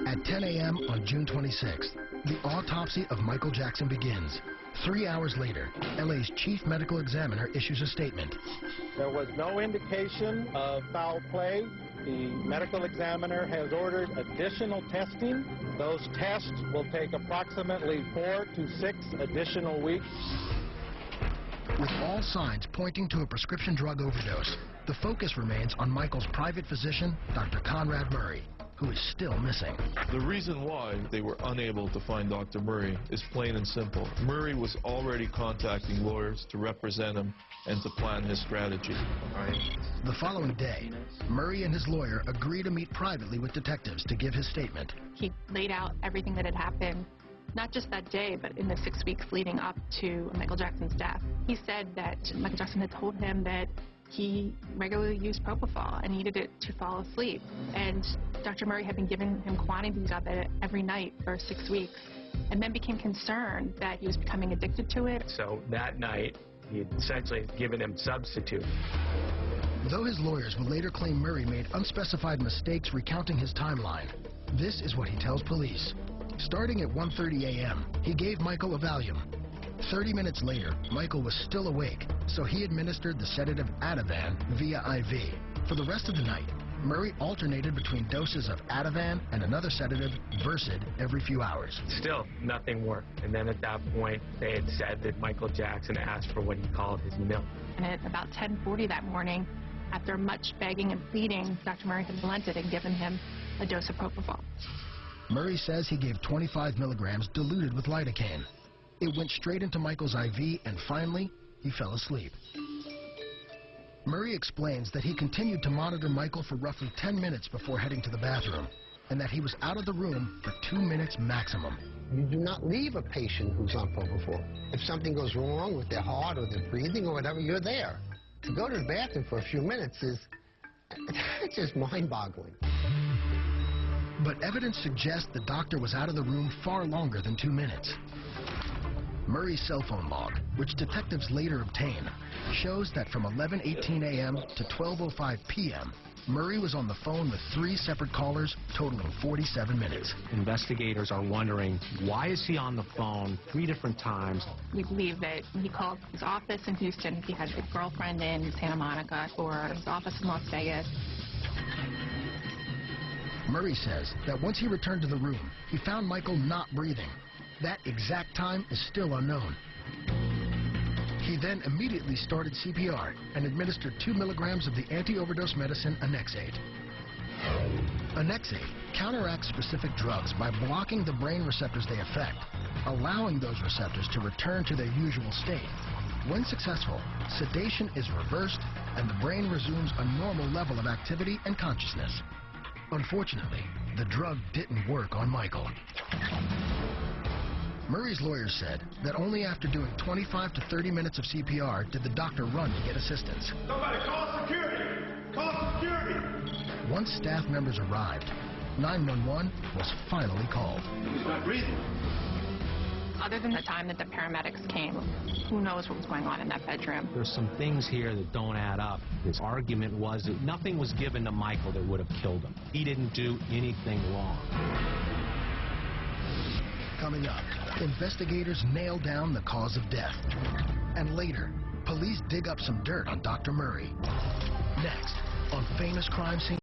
At 10 a.m. on June 26th, the autopsy of Michael Jackson begins. 3 hours later, LA's chief medical examiner issues a statement. There was no indication of foul play. The medical examiner has ordered additional testing. Those tests will take approximately 4 to 6 additional weeks. With all signs pointing to a prescription drug overdose, the focus remains on Michael's private physician, Dr. Conrad Murray, who is still missing. The reason why they were unable to find Dr. Murray is plain and simple. Murray was already contacting lawyers to represent him and to plan his strategy. The following day, Murray and his lawyer agree to meet privately with detectives to give his statement. He laid out everything that had happened, not just that day, but in the 6 weeks leading up to Michael Jackson's death. He said that Michael Jackson had told him that he regularly used propofol and needed it to fall asleep. And Dr. Murray had been giving him quantities of it every night for 6 weeks, and then became concerned that he was becoming addicted to it. So that night, he had essentially given him substitute. Though his lawyers will later claim Murray made unspecified mistakes recounting his timeline, this is what he tells police. Starting at 1:30 a.m., he gave Michael a Valium. 30 minutes later, Michael was still awake, so he administered the sedative Ativan via IV. For the rest of the night, Murray alternated between doses of Ativan and another sedative, Versed, every few hours. Still, nothing worked. And then at that point, they had said that Michael Jackson asked for what he called his milk. And at about 10:40 that morning, after much begging and pleading, Dr. Murray had relented and given him a dose of propofol. Murray says he gave 25 milligrams diluted with lidocaine. It went straight into Michael's IV, and finally, he fell asleep. Murray explains that he continued to monitor Michael for roughly 10 minutes before heading to the bathroom, and that he was out of the room for 2 minutes maximum. You do not leave a patient who's on propofol. If something goes wrong with their heart or their breathing or whatever, you're there. To go to the bathroom for a few minutes is it's just mind-boggling. But evidence suggests the doctor was out of the room far longer than 2 minutes. Murray's cell phone log, which detectives later obtain, shows that from 11:18 a.m. to 12:05 p.m., Murray was on the phone with 3 separate callers, totaling 47 minutes. Investigators are wondering, why is he on the phone 3 different times? We believe that he called his office in Houston. He had a girlfriend in Santa Monica, or his office in Las Vegas. Murray says that once he returned to the room, he found Michael not breathing. That exact time is still unknown. He then immediately started CPR and administered 2 milligrams of the anti-overdose medicine Annexate. Annexate counteracts specific drugs by blocking the brain receptors they affect, allowing those receptors to return to their usual state. When successful, sedation is reversed and the brain resumes a normal level of activity and consciousness. Unfortunately, the drug didn't work on Michael. Murray's lawyer said that only after doing 25 to 30 minutes of CPR did the doctor run to get assistance. Somebody call security! Call security! Once staff members arrived, 911 was finally called. He's not breathing. Other than the time that the paramedics came, who knows what was going on in that bedroom. There's some things here that don't add up. His argument was that nothing was given to Michael that would have killed him. He didn't do anything wrong. Coming up, investigators nail down the cause of death. And later, police dig up some dirt on Dr. Murray. Next, on Famous Crime Scene.